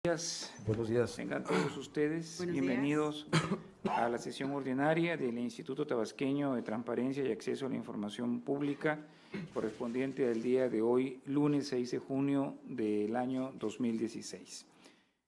Buenos días. Tengan todos ustedes Buenos bienvenidos a la sesión ordinaria del Instituto Tabasqueño de Transparencia y Acceso a la Información Pública, correspondiente al día de hoy, lunes 6 de junio del año 2016.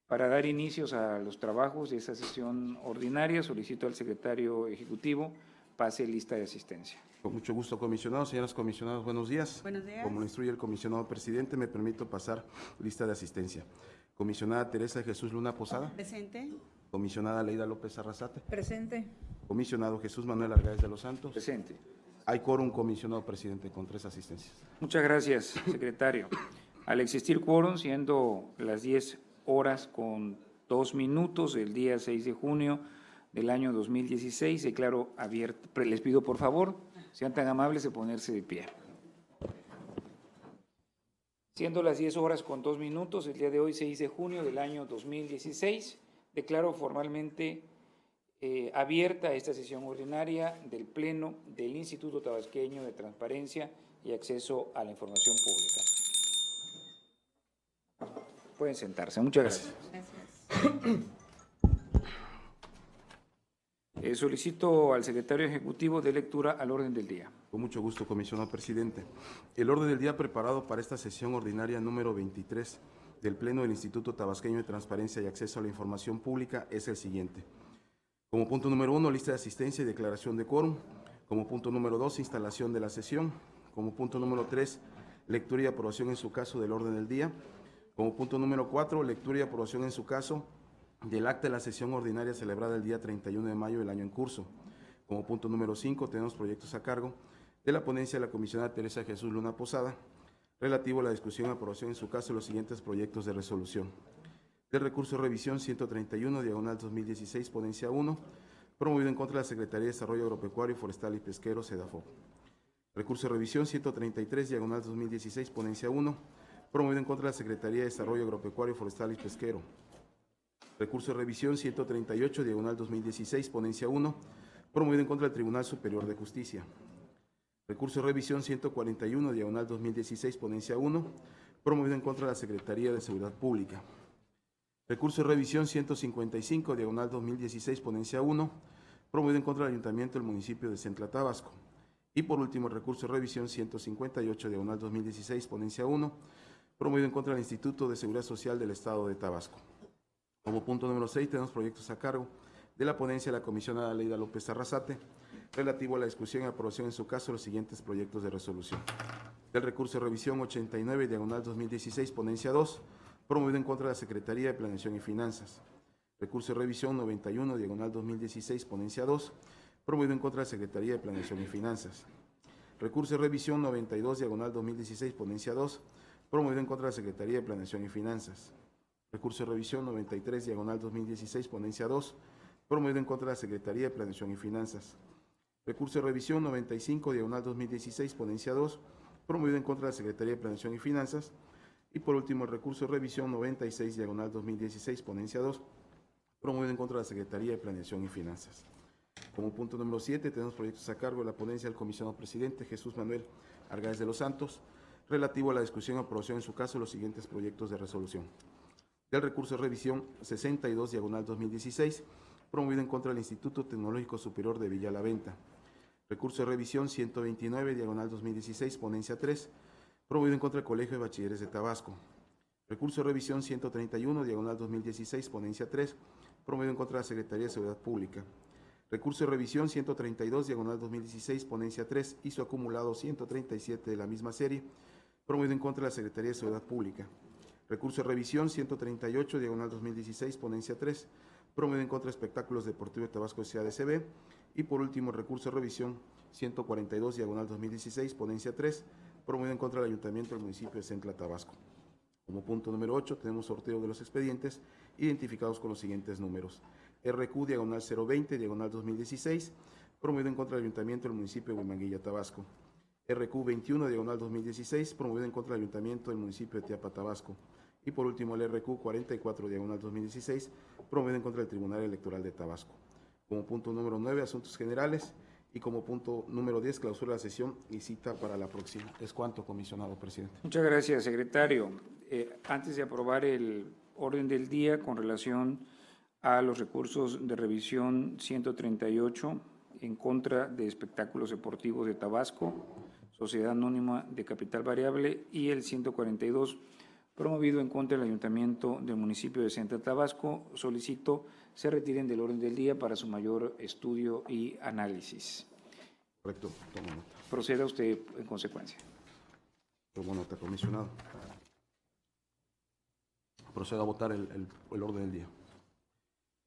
Para dar inicios a los trabajos de esta sesión ordinaria, solicito al secretario ejecutivo pase lista de asistencia. Con mucho gusto, comisionados. Señoras comisionadas, buenos días. Buenos días. Como lo instruye el comisionado presidente, me permito pasar lista de asistencia. Comisionada Teresa Jesús Luna Posada. Presente. Comisionada Leida López Arrasate. Presente. Comisionado Jesús Manuel Argáez de los Santos. Presente. Hay quórum, comisionado presidente, con 3 asistencias. Muchas gracias, secretario. Al existir quórum, siendo las 10 horas con 2 minutos del día 6 de junio del año 2016, declaro abierto. Les pido por favor, sean tan amables de ponerse de pie. Siendo las 10 horas con 2 minutos, el día de hoy, 6 de junio del año 2016, declaro formalmente abierta esta sesión ordinaria del Pleno del Instituto Tabasqueño de Transparencia y Acceso a la Información Pública. Pueden sentarse. Muchas gracias. Gracias. Solicito al secretario ejecutivo de lectura al orden del día. Con mucho gusto, comisionado presidente. El orden del día preparado para esta sesión ordinaria número 23 del Pleno del Instituto Tabasqueño de Transparencia y Acceso a la Información Pública es el siguiente. Como punto número 1, lista de asistencia y declaración de quórum. Como punto número 2, instalación de la sesión. Como punto número 3, lectura y aprobación en su caso del orden del día. Como punto número 4, lectura y aprobación en su caso del acta de la sesión ordinaria celebrada el día 31 de mayo del año en curso. Como punto número 5, tenemos proyectos a cargo de la ponencia de la comisionada Teresa Jesús Luna Posada, relativo a la discusión y aprobación en su caso de los siguientes proyectos de resolución. Del recurso de revisión 131, diagonal 2016, ponencia 1, promovido en contra de la Secretaría de Desarrollo Agropecuario, Forestal y Pesquero, SEDAFOP. Recurso de revisión 133, diagonal 2016, ponencia 1, promovido en contra de la Secretaría de Desarrollo Agropecuario, Forestal y Pesquero. Recurso de revisión 138, diagonal 2016, ponencia 1, promovido en contra del Tribunal Superior de Justicia. Recurso de revisión 141, diagonal 2016, ponencia 1, promovido en contra de la Secretaría de Seguridad Pública. Recurso de revisión 155, diagonal 2016, ponencia 1, promovido en contra del Ayuntamiento del municipio de Centla, Tabasco. Y por último, el recurso de revisión 158, diagonal 2016, ponencia 1, promovido en contra del Instituto de Seguridad Social del Estado de Tabasco. Como punto número 6, tenemos proyectos a cargo de la ponencia de la comisionada Leida López Arrasate, relativo a la discusión y aprobación en su caso de los siguientes proyectos de resolución. Del recurso de revisión 89, diagonal 2016, ponencia 2, promovido en contra de la Secretaría de Planeación y Finanzas. Recurso de revisión 91, diagonal 2016, ponencia 2, promovido en contra de la Secretaría de Planeación y Finanzas. Recurso de revisión 92, diagonal 2016, ponencia 2, promovido en contra de la Secretaría de Planeación y Finanzas. Recurso de revisión 93, diagonal 2016, ponencia 2, promovido en contra de la Secretaría de Planeación y Finanzas. Recurso de revisión 95, diagonal 2016, ponencia 2, promovido en contra de la Secretaría de Planeación y Finanzas. Y por último, el recurso de revisión 96, diagonal 2016, ponencia 2, promovido en contra de la Secretaría de Planeación y Finanzas. Como punto número 7, tenemos proyectos a cargo de la ponencia del comisionado presidente Jesús Manuel Argáez de los Santos, relativo a la discusión y aprobación en su caso de los siguientes proyectos de resolución. Del recurso de revisión 62, diagonal 2016, promovido en contra del Instituto Tecnológico Superior de Villa La Venta. Recurso de revisión 129, diagonal 2016, ponencia 3, promovido en contra del Colegio de Bachilleres de Tabasco. Recurso de revisión 131, diagonal 2016, ponencia 3, promovido en contra de la Secretaría de Seguridad Pública. Recurso de revisión 132, diagonal 2016, ponencia 3, y su acumulado 137 de la misma serie, promovido en contra de la Secretaría de Seguridad Pública. Recurso de revisión 138, diagonal 2016, ponencia 3, promovido en contra de Espectáculos Deportivos de Tabasco SADCB. Y por último, recurso de revisión 142, diagonal 2016, ponencia 3, promovido en contra del Ayuntamiento del municipio de Centla, Tabasco. Como punto número 8, tenemos sorteo de los expedientes identificados con los siguientes números. RQ, diagonal 020, diagonal 2016, promovido en contra del Ayuntamiento del municipio de Huimanguilla, Tabasco. RQ 21, diagonal 2016, promovido en contra del Ayuntamiento del municipio de Teapa, Tabasco. Y por último, el RQ 44, diagonal 2016, promovido en contra del Tribunal Electoral de Tabasco. Como punto número 9, asuntos generales. Y como punto número 10, clausura de la sesión y cita para la próxima. Es cuanto, comisionado presidente. Muchas gracias, secretario. Antes de aprobar el orden del día con relación a los recursos de revisión 138 en contra de Espectáculos Deportivos de Tabasco, Sociedad Anónima de Capital Variable, y el 142 promovido en contra del Ayuntamiento del municipio de Central Tabasco. Solicito se retiren del orden del día para su mayor estudio y análisis. Correcto, tomo nota. Proceda usted en consecuencia. Tomo nota, comisionado. Procedo a votar el orden del día.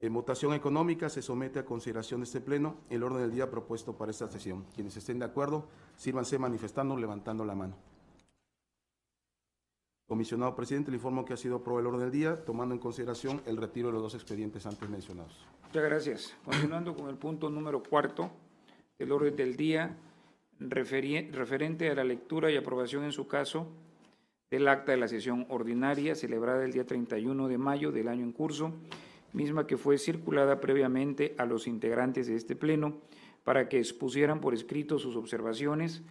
En votación económica se somete a consideración de este Pleno el orden del día propuesto para esta sesión. Quienes estén de acuerdo, sírvanse manifestando levantando la mano. Comisionado presidente, le informo que ha sido aprobado el orden del día, tomando en consideración el retiro de los dos expedientes antes mencionados. Muchas gracias. Continuando con el punto número 4 del orden del día, referente a la lectura y aprobación en su caso del acta de la sesión ordinaria celebrada el día 31 de mayo del año en curso, misma que fue circulada previamente a los integrantes de este Pleno para que expusieran por escrito sus observaciones.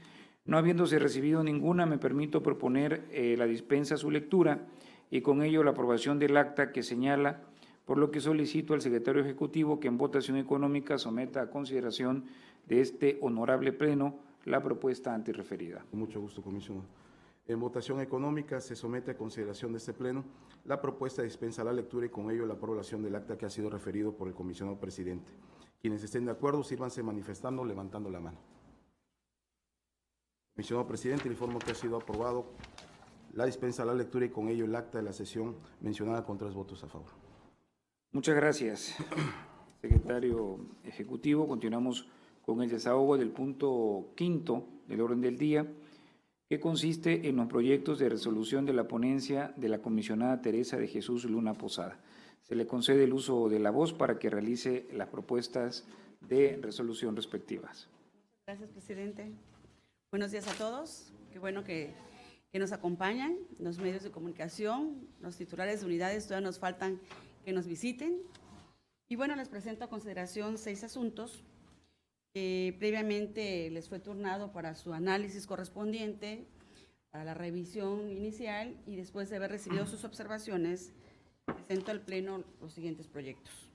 No habiéndose recibido ninguna, me permito proponer la dispensa a su lectura y con ello la aprobación del acta que señala, por lo que solicito al secretario ejecutivo que en votación económica someta a consideración de este honorable Pleno la propuesta antes referida. Con mucho gusto, comisionado. En votación económica se somete a consideración de este Pleno la propuesta de dispensa a la lectura y con ello la aprobación del acta que ha sido referido por el comisionado presidente. Quienes estén de acuerdo, sírvanse manifestando levantando la mano. Comisionado presidente, le informo que ha sido aprobado la dispensa a la lectura y con ello el acta de la sesión mencionada con 3 votos a favor. Muchas gracias, secretario ejecutivo. Continuamos con el desahogo del punto 5 del orden del día, que consiste en los proyectos de resolución de la ponencia de la comisionada Teresa de Jesús Luna Posada. Se le concede el uso de la voz para que realice las propuestas de resolución respectivas. Gracias, presidente. Buenos días a todos. Qué bueno que nos acompañan los medios de comunicación, los titulares de unidades, todavía nos faltan que nos visiten. Y bueno, les presento a consideración 6 asuntos que previamente les fue turnado para su análisis correspondiente, para la revisión inicial, y después de haber recibido sus observaciones, presento al Pleno los siguientes proyectos.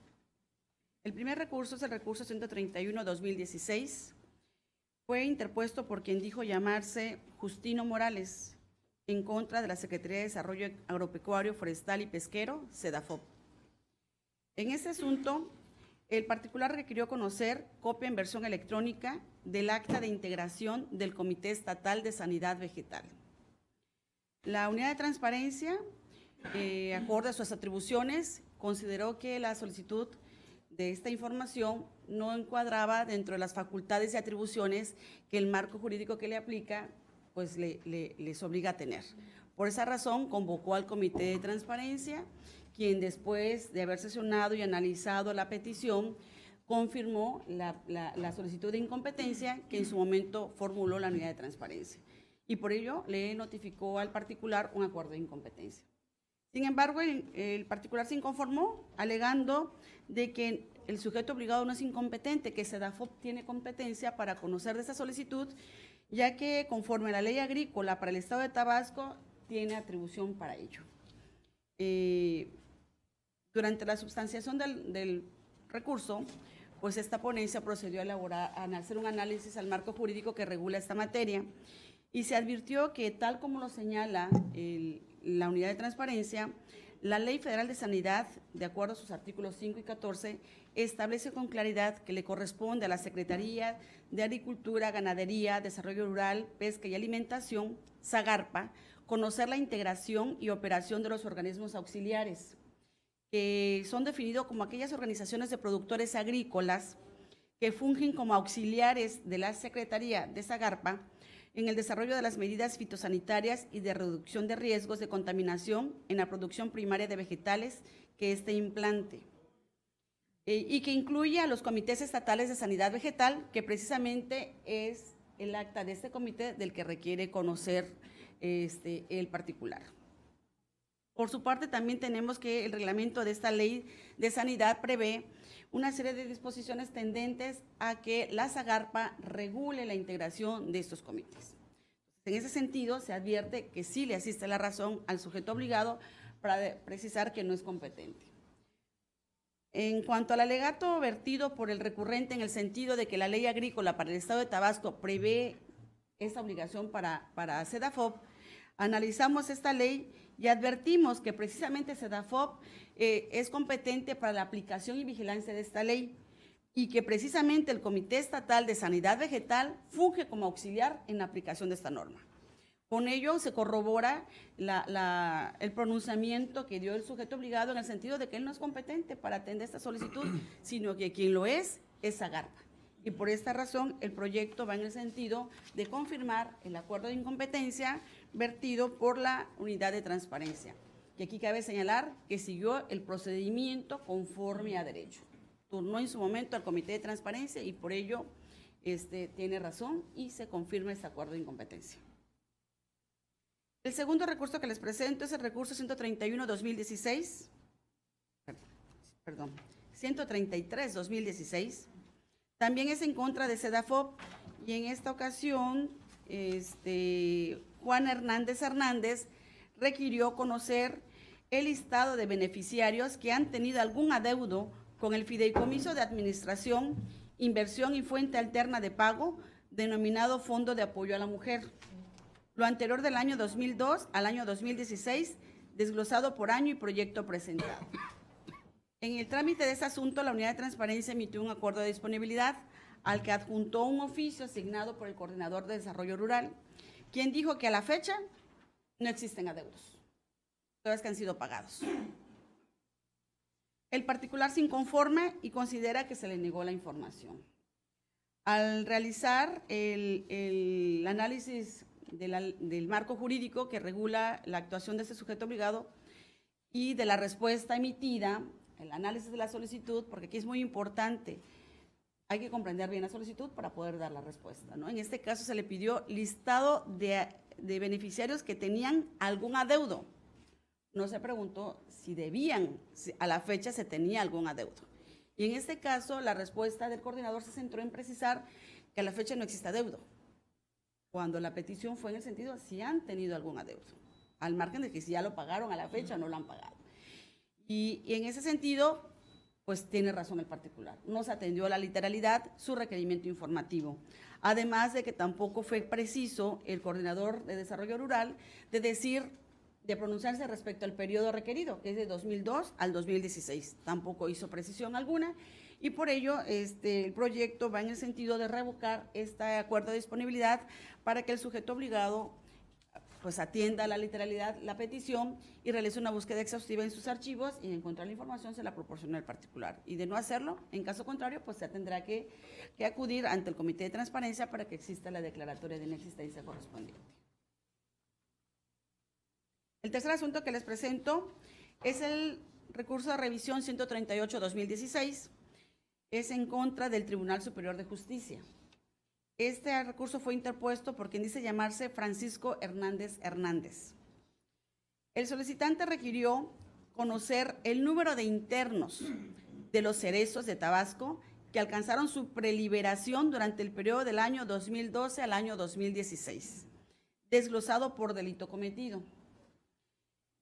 El primer recurso es el recurso 131-2016. Fue interpuesto por quien dijo llamarse Justino Morales, en contra de la Secretaría de Desarrollo Agropecuario, Forestal y Pesquero, SEDAFOP. En este asunto, el particular requirió conocer copia en versión electrónica del acta de integración del Comité Estatal de Sanidad Vegetal. La Unidad de Transparencia, acorde a sus atribuciones, consideró que la solicitud de esta información no encuadraba dentro de las facultades y atribuciones que el marco jurídico que le aplica pues les obliga a tener. Por esa razón convocó al Comité de Transparencia, quien después de haber sesionado y analizado la petición confirmó la solicitud de incompetencia que en su momento formuló la Unidad de Transparencia, y por ello le notificó al particular un acuerdo de incompetencia. Sin embargo, el particular se inconformó, alegando de que el sujeto obligado no es incompetente, que SEDAFOP tiene competencia para conocer de esta solicitud, ya que conforme a la ley agrícola para el Estado de Tabasco, tiene atribución para ello. Durante la substanciación del recurso, pues esta ponencia procedió a hacer un análisis al marco jurídico que regula esta materia, y se advirtió que, tal como lo señala la Unidad de Transparencia, la Ley Federal de Sanidad, de acuerdo a sus artículos 5 y 14, establece con claridad que le corresponde a la Secretaría de Agricultura, Ganadería, Desarrollo Rural, Pesca y Alimentación, SAGARPA, conocer la integración y operación de los organismos auxiliares, que son definidos como aquellas organizaciones de productores agrícolas que fungen como auxiliares de la Secretaría de SAGARPA en el desarrollo de las medidas fitosanitarias y de reducción de riesgos de contaminación en la producción primaria de vegetales que éste implante, y que incluye a los comités estatales de sanidad vegetal, que precisamente es el acta de este comité del que requiere conocer el particular. Por su parte, también tenemos que el reglamento de esta ley de sanidad prevé una serie de disposiciones tendentes a que la SAGARPA regule la integración de estos comités. En ese sentido, se advierte que sí le asiste la razón al sujeto obligado para precisar que no es competente. En cuanto al alegato vertido por el recurrente en el sentido de que la ley agrícola para el Estado de Tabasco prevé esta obligación para SEDAFOP, analizamos esta ley y advertimos que precisamente SEDAFOP es competente para la aplicación y vigilancia de esta ley y que precisamente el Comité Estatal de Sanidad Vegetal funge como auxiliar en la aplicación de esta norma. Con ello se corrobora el pronunciamiento que dio el sujeto obligado en el sentido de que él no es competente para atender esta solicitud, sino que quien lo es SAGARTA. Y por esta razón el proyecto va en el sentido de confirmar el acuerdo de incompetencia vertido por la Unidad de Transparencia. Y aquí cabe señalar que siguió el procedimiento conforme a derecho. Turnó en su momento al Comité de Transparencia y por ello tiene razón y se confirma este acuerdo de incompetencia. El segundo recurso que les presento es el recurso 131-2016, perdón, 133-2016. También es en contra de SEDAFOP y en esta ocasión Juan Hernández requirió conocer el listado de beneficiarios que han tenido algún adeudo con el Fideicomiso de Administración, Inversión y Fuente Alterna de Pago, denominado Fondo de Apoyo a la Mujer. Lo anterior del año 2002 al año 2016, desglosado por año y proyecto presentado. En el trámite de este asunto, la Unidad de Transparencia emitió un acuerdo de disponibilidad al que adjuntó un oficio asignado por el Coordinador de Desarrollo Rural, quien dijo que a la fecha no existen adeudos, todas que han sido pagados. El particular se inconforma y considera que se le negó la información. Al realizar el análisis del marco jurídico que regula la actuación de este sujeto obligado y de la respuesta emitida, el análisis de la solicitud, porque aquí es muy importante, hay que comprender bien la solicitud para poder dar la respuesta, ¿no? En este caso se le pidió listado de beneficiarios que tenían algún adeudo. No se preguntó si debían, si a la fecha se tenía algún adeudo. Y en este caso la respuesta del coordinador se centró en precisar que a la fecha no existe adeudo, cuando la petición fue en el sentido si han tenido algún adeudo, al margen de que si ya lo pagaron a la fecha o no lo han pagado. Y en ese sentido, pues tiene razón el particular. No se atendió a la literalidad su requerimiento informativo. Además de que tampoco fue preciso el coordinador de desarrollo rural de pronunciarse respecto al periodo requerido, que es de 2002 al 2016. Tampoco hizo precisión alguna y por ello el proyecto va en el sentido de revocar este acuerdo de disponibilidad para que el sujeto obligado pues atienda a la literalidad la petición y realice una búsqueda exhaustiva en sus archivos y de encontrar la información se la proporciona al particular. Y de no hacerlo, en caso contrario, pues se tendrá que acudir ante el Comité de Transparencia para que exista la declaratoria de inexistencia correspondiente. El tercer asunto que les presento es el recurso de revisión 138-2016. Es en contra del Tribunal Superior de Justicia. Este recurso fue interpuesto por quien dice llamarse Francisco Hernández. El solicitante requirió conocer el número de internos de los cerezos de Tabasco que alcanzaron su preliberación durante el periodo del año 2012 al año 2016, desglosado por delito cometido.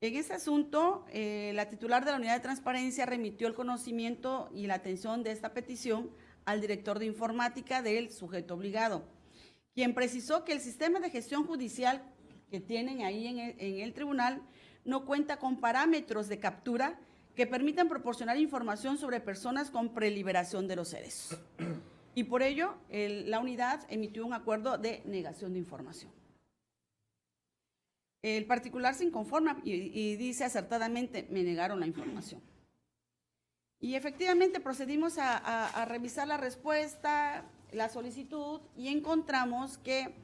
En este asunto, la titular de la Unidad de Transparencia remitió el conocimiento y la atención de esta petición al director de informática del sujeto obligado, quien precisó que el sistema de gestión judicial que tienen ahí en el tribunal no cuenta con parámetros de captura que permitan proporcionar información sobre personas con preliberación de los cerezos. Y por ello, la unidad emitió un acuerdo de negación de información. El particular se inconforma y dice acertadamente, me negaron la información. Y efectivamente procedimos a revisar la respuesta, la solicitud, y encontramos que,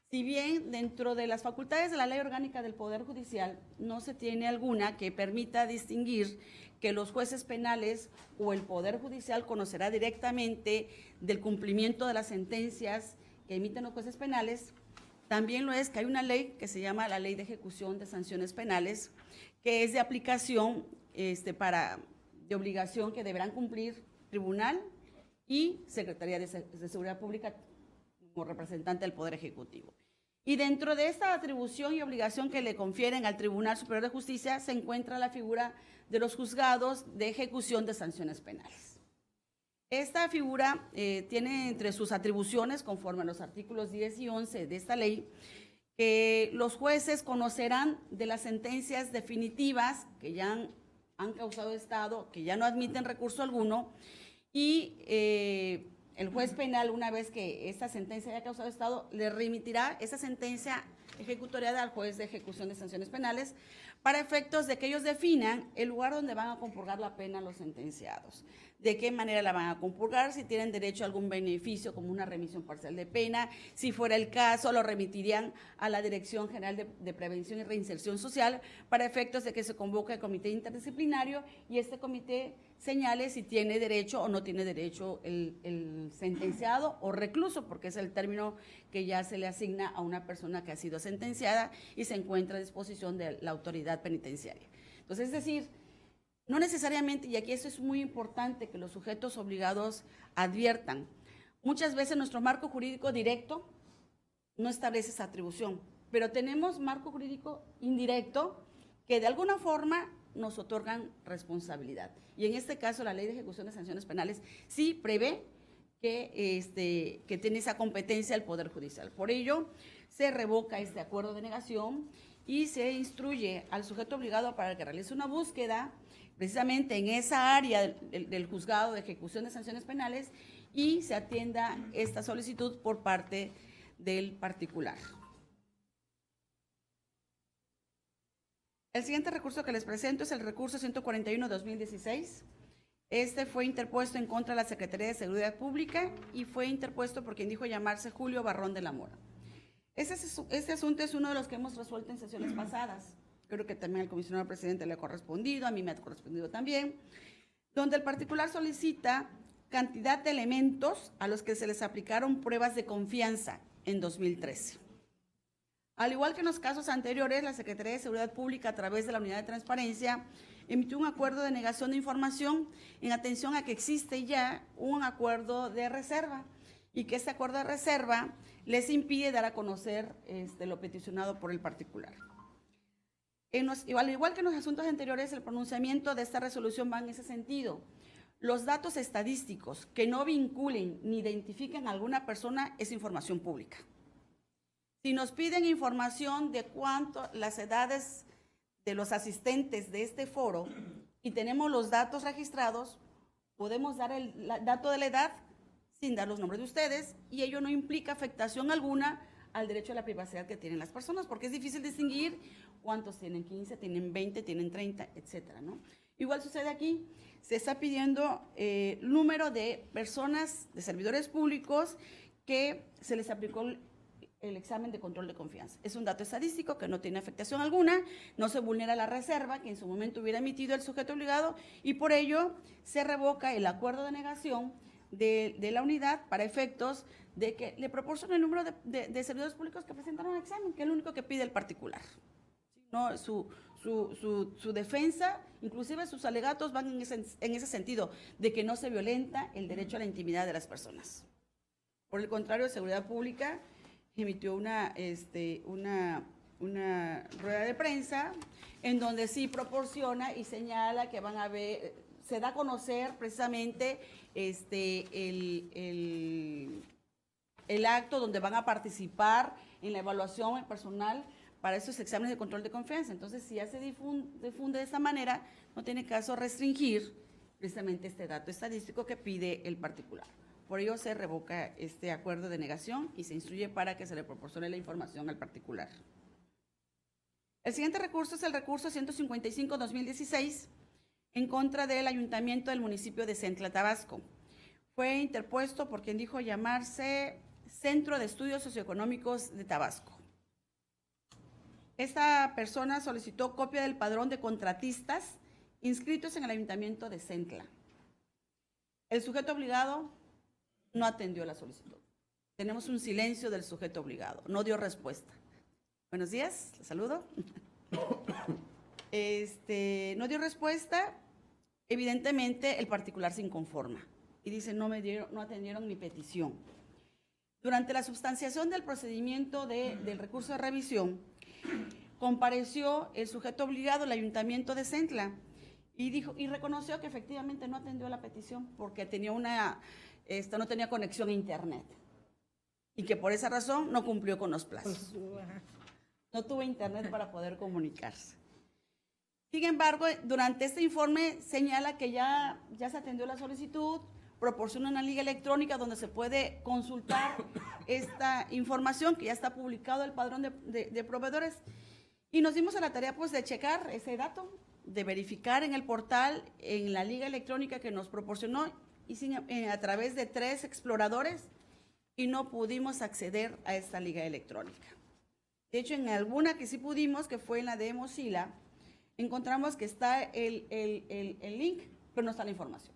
si bien dentro de las facultades de la Ley Orgánica del Poder Judicial no se tiene alguna que permita distinguir que los jueces penales o el Poder Judicial conocerá directamente del cumplimiento de las sentencias que emiten los jueces penales, también lo es que hay una ley que se llama la Ley de Ejecución de Sanciones Penales, que es de aplicación de obligación que deberán cumplir Tribunal y Secretaría de Seguridad Pública como representante del Poder Ejecutivo. Y dentro de esta atribución y obligación que le confieren al Tribunal Superior de Justicia se encuentra la figura de los juzgados de ejecución de sanciones penales. Esta figura tiene entre sus atribuciones, conforme a los artículos 10 y 11 de esta ley, que los jueces conocerán de las sentencias definitivas que ya han causado estado, que ya no admiten recurso alguno, y el juez penal, una vez que esta sentencia haya causado estado, le remitirá esa sentencia ejecutoriada al juez de ejecución de sanciones penales para efectos de que ellos definan el lugar donde van a compurgar la pena a los sentenciados, de qué manera la van a compurgar, si tienen derecho a algún beneficio como una remisión parcial de pena, si fuera el caso lo remitirían a la Dirección General de Prevención y Reinserción Social para efectos de que se convoque el comité interdisciplinario y este comité señale si tiene derecho o no tiene derecho el sentenciado o recluso, porque es el término que ya se le asigna a una persona que ha sido sentenciada y se encuentra a disposición de la autoridad penitenciaria. Entonces, es decir, no necesariamente, y aquí eso es muy importante que los sujetos obligados adviertan, muchas veces nuestro marco jurídico directo no establece esa atribución, pero tenemos marco jurídico indirecto que de alguna forma nos otorgan responsabilidad. Y en este caso la Ley de Ejecución de Sanciones Penales sí prevé que tiene esa competencia el Poder Judicial. Por ello, se revoca este acuerdo de negación y se instruye al sujeto obligado para que realice una búsqueda precisamente en esa área del juzgado de ejecución de sanciones penales y se atienda esta solicitud por parte del particular. El siguiente recurso que les presento es el recurso 141-2016. Este fue interpuesto en contra de la Secretaría de Seguridad Pública y fue interpuesto por quien dijo llamarse Julio Barrón de la Mora. Este asunto es uno de los que hemos resuelto en sesiones pasadas. Creo que también al comisionado presidente le ha correspondido, a mí me ha correspondido también, donde el particular solicita cantidad de elementos a los que se les aplicaron pruebas de confianza en 2013. Al igual que en los casos anteriores, la Secretaría de Seguridad Pública, a través de la Unidad de Transparencia, emitió un acuerdo de negación de información en atención a que existe ya un acuerdo de reserva y que este acuerdo de reserva les impide dar a conocer lo peticionado por el particular. Al igual que en los asuntos anteriores, el pronunciamiento de esta resolución va en ese sentido. Los datos estadísticos que no vinculen ni identifiquen a alguna persona es información pública. Si nos piden información de cuánto las edades de los asistentes de este foro y tenemos los datos registrados, podemos dar el dato de la edad sin dar los nombres de ustedes y ello no implica afectación alguna al derecho a la privacidad que tienen las personas, porque es difícil distinguir cuántos tienen 15, tienen 20, tienen 30, etcétera, ¿no? Igual sucede aquí, se está pidiendo número de personas, de servidores públicos que se les aplicó el examen de control de confianza. Es un dato estadístico que no tiene afectación alguna, no se vulnera la reserva que en su momento hubiera emitido el sujeto obligado y por ello se revoca el acuerdo de negación de la unidad para efectos de que le proporcione el número de servidores públicos que presentaron el examen, que es lo único que pide el particular. ¿No? Su defensa, inclusive sus alegatos van en ese sentido, de que no se violenta el derecho a la intimidad de las personas. Por el contrario, Seguridad Pública emitió una rueda de prensa en donde sí proporciona y señala que van a ver, se da a conocer precisamente el acto donde van a participar en la evaluación personal para esos exámenes de control de confianza. Entonces, si ya se difunde de esa manera, no tiene caso restringir precisamente este dato estadístico que pide el particular. Por ello se revoca este acuerdo de negación y se instruye para que se le proporcione la información al particular. El siguiente recurso es el recurso 155-2016 en contra del Ayuntamiento del municipio de Centla, Tabasco. Fue interpuesto por quien dijo llamarse Centro de Estudios Socioeconómicos de Tabasco. Esta persona solicitó copia del padrón de contratistas inscritos en el Ayuntamiento de Centla. El sujeto obligado no atendió la solicitud. Tenemos un silencio del sujeto obligado, no dio respuesta. Buenos días, les saludo. No dio respuesta, evidentemente el particular se inconforma y dice no atendieron mi petición. Durante la substanciación del procedimiento del recurso de revisión, compareció el sujeto obligado, el Ayuntamiento de Centla, y reconoció que efectivamente no atendió la petición porque tenía no tenía conexión a internet y que por esa razón no cumplió con los plazos. No tuvo internet para poder comunicarse. Sin embargo, durante este informe señala que ya se atendió la solicitud, proporciona una liga electrónica donde se puede consultar esta información, que ya está publicado el padrón de proveedores, y nos dimos a la tarea pues de checar ese dato, de verificar en el portal, en la liga electrónica que nos proporcionó, y a través de 3 exploradores, y no pudimos acceder a esta liga electrónica. De hecho, en alguna que sí pudimos, que fue en la de Mozilla, encontramos que está el link, pero no está la información.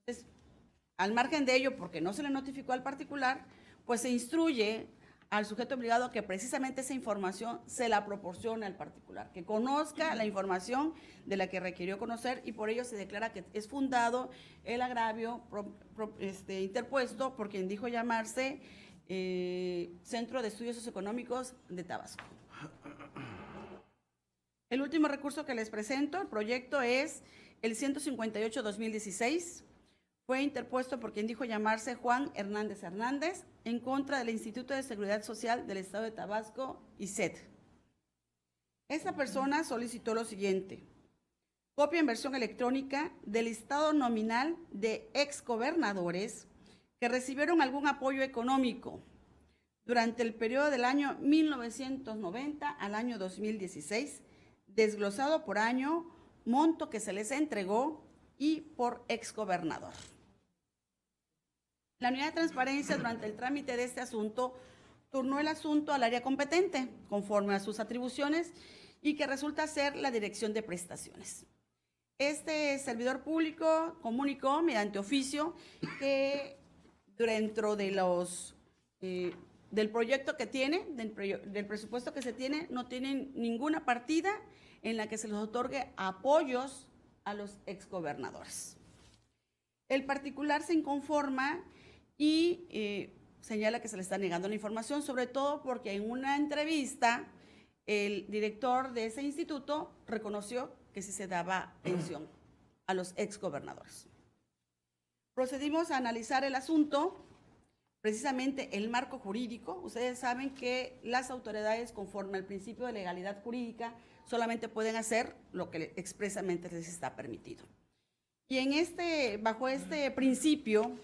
Entonces, al margen de ello, porque no se le notificó al particular, pues se instruye al sujeto obligado que precisamente esa información se la proporcione al particular, que conozca la información de la que requirió conocer, y por ello se declara que es fundado el agravio interpuesto por quien dijo llamarse Centro de Estudios Socioeconómicos de Tabasco. El último recurso que les presento, el proyecto es el 158-2016, fue interpuesto por quien dijo llamarse Juan Hernández Hernández en contra del Instituto de Seguridad Social del Estado de Tabasco, ISET. Esta persona solicitó lo siguiente: copia en versión electrónica del listado nominal de exgobernadores que recibieron algún apoyo económico durante el periodo del año 1990 al año 2016, desglosado por año, monto que se les entregó y por exgobernador. La unidad de transparencia, durante el trámite de este asunto, turnó el asunto al área competente, conforme a sus atribuciones, y que resulta ser la Dirección de Prestaciones. Este servidor público comunicó mediante oficio que dentro de del proyecto que tiene, del presupuesto que se tiene, no tienen ninguna partida en la que se les otorgue apoyos a los exgobernadores. El particular se inconforma y señala que se le está negando la información, sobre todo porque en una entrevista el director de ese instituto reconoció que sí se daba pensión a los exgobernadores. Procedimos a analizar el asunto, precisamente el marco jurídico. Ustedes saben que las autoridades, conforme al principio de legalidad jurídica, solamente pueden hacer lo que expresamente les está permitido. Y bajo este principio,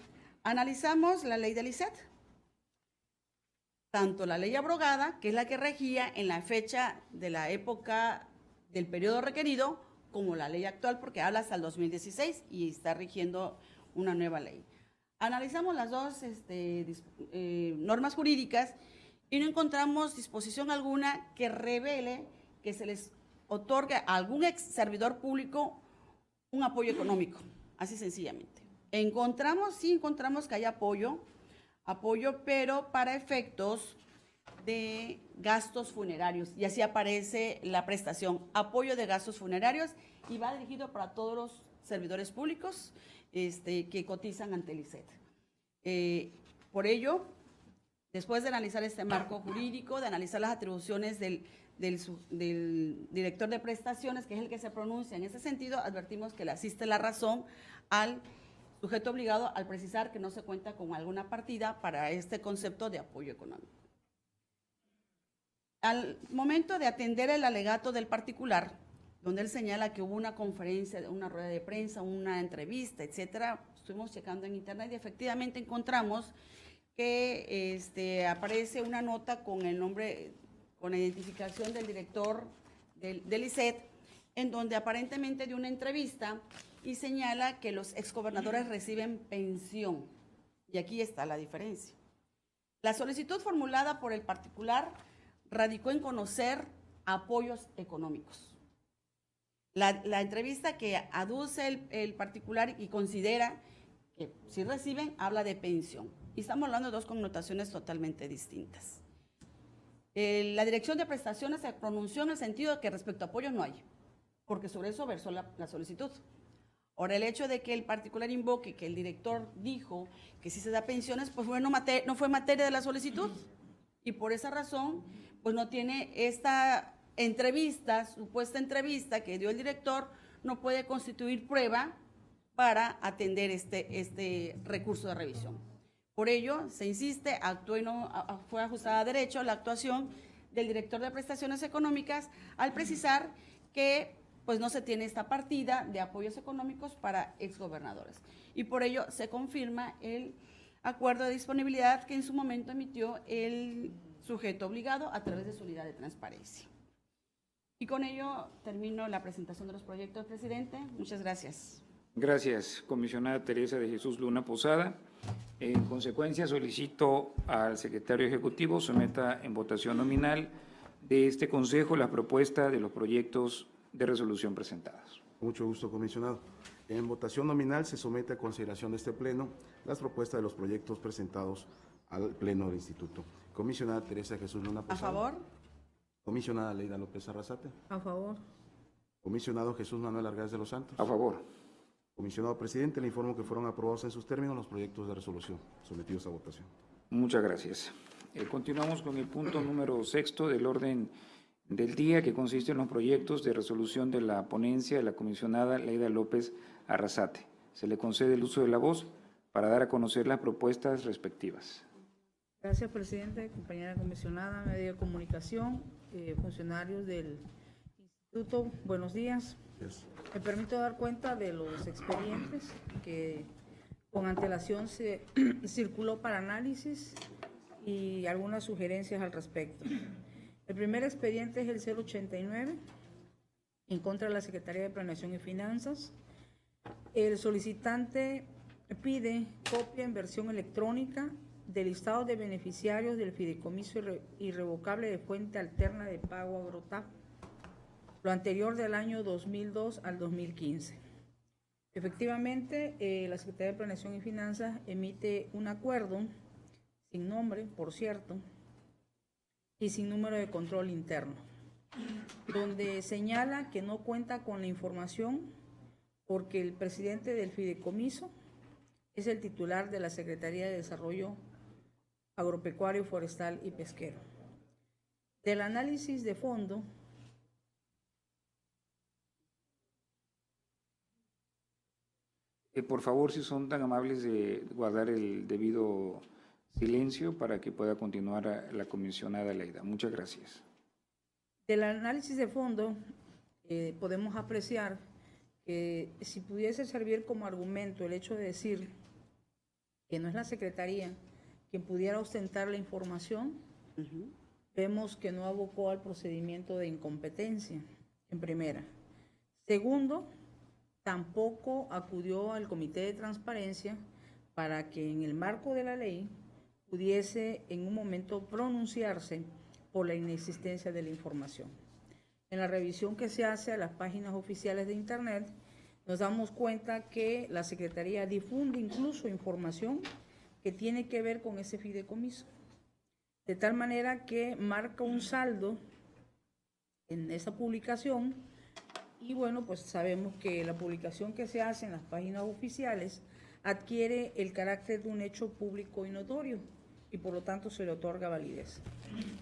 analizamos la ley del ISET, tanto la ley abrogada, que es la que regía en la fecha de la época del periodo requerido, como la ley actual, porque habla hasta el 2016 y está rigiendo una nueva ley. Analizamos las dos normas jurídicas y no encontramos disposición alguna que revele que se les otorgue a algún ex servidor público un apoyo económico, así sencillamente. Sí encontramos que hay apoyo, pero para efectos de gastos funerarios, y así aparece la prestación, apoyo de gastos funerarios, y va dirigido para todos los servidores públicos que cotizan ante el ISET. Por ello, después de analizar este marco jurídico, de analizar las atribuciones del director de prestaciones, que es el que se pronuncia en ese sentido, advertimos que le asiste la razón al sujeto obligado al precisar que no se cuenta con alguna partida para este concepto de apoyo económico. Al momento de atender el alegato del particular, donde él señala que hubo una conferencia, una rueda de prensa, una entrevista, etcétera, estuvimos checando en internet y efectivamente encontramos que aparece una nota con el nombre, con la identificación del director del ISET, en donde aparentemente dio una entrevista y señala que los exgobernadores reciben pensión. Y aquí está la diferencia. La solicitud formulada por el particular radicó en conocer apoyos económicos. La entrevista que aduce el particular y considera que si reciben, habla de pensión. Y estamos hablando de dos connotaciones totalmente distintas. La Dirección de Prestaciones se pronunció en el sentido de que respecto a apoyos no hay, porque sobre eso versó la solicitud. Ahora, el hecho de que el particular invoque que el director dijo que si se da pensiones, pues bueno, no fue materia de la solicitud. Y por esa razón, pues no tiene esta entrevista, supuesta entrevista que dio el director, no puede constituir prueba para atender este recurso de revisión. Por ello, se insiste, actuó y no fue ajustada a derecho la actuación del director de prestaciones económicas al precisar que pues no se tiene esta partida de apoyos económicos para exgobernadores. Y por ello se confirma el acuerdo de disponibilidad que en su momento emitió el sujeto obligado a través de su unidad de transparencia. Y con ello termino la presentación de los proyectos, presidente. Muchas gracias. Gracias, comisionada Teresa de Jesús Luna Posada. En consecuencia, solicito al secretario ejecutivo someta en votación nominal de este Consejo la propuesta de los proyectos de resolución presentados. Mucho gusto, comisionado. En votación nominal se somete a consideración de este Pleno las propuestas de los proyectos presentados al Pleno del Instituto. Comisionada Teresa Jesús Luna Posada. A favor. Comisionada Leida López Arrasate. A favor. Comisionado Jesús Manuel Argáez de los Santos. A favor. Comisionado presidente, le informo que fueron aprobados en sus términos los proyectos de resolución sometidos a votación. Muchas gracias. Continuamos con el punto número 6 del orden del día, que consiste en los proyectos de resolución de la ponencia de la comisionada Leida López Arrasate. Se le concede el uso de la voz para dar a conocer las propuestas respectivas. Gracias, presidente, compañera comisionada, medio de comunicación, funcionarios del instituto. Buenos días. Yes. Me permito dar cuenta de los expedientes que con antelación se circuló para análisis y algunas sugerencias al respecto. El primer expediente es el 089 en contra de la Secretaría de Planeación y Finanzas. El solicitante pide copia en versión electrónica del listado de beneficiarios del fideicomiso irrevocable de fuente alterna de pago Agrotap, lo anterior del año 2002 al 2015. Efectivamente, la Secretaría de Planeación y Finanzas emite un acuerdo, sin nombre, por cierto, y sin número de control interno, donde señala que no cuenta con la información porque el presidente del fideicomiso es el titular de la Secretaría de Desarrollo Agropecuario, Forestal y Pesquero. Del análisis de fondo, Por favor, si son tan amables de guardar el debido silencio para que pueda continuar la comisionada Leida. Muchas gracias. Del análisis de fondo, podemos apreciar que si pudiese servir como argumento el hecho de decir que no es la Secretaría quien pudiera ostentar la información, vemos que no abocó al procedimiento de incompetencia, en primera. Segundo, tampoco acudió al Comité de Transparencia para que en el marco de la ley pudiese en un momento pronunciarse por la inexistencia de la información. En la revisión que se hace a las páginas oficiales de Internet, nos damos cuenta que la Secretaría difunde incluso información que tiene que ver con ese fideicomiso, de tal manera que marca un saldo en esa publicación. Y bueno, pues sabemos que la publicación que se hace en las páginas oficiales adquiere el carácter de un hecho público y notorio y por lo tanto se le otorga validez.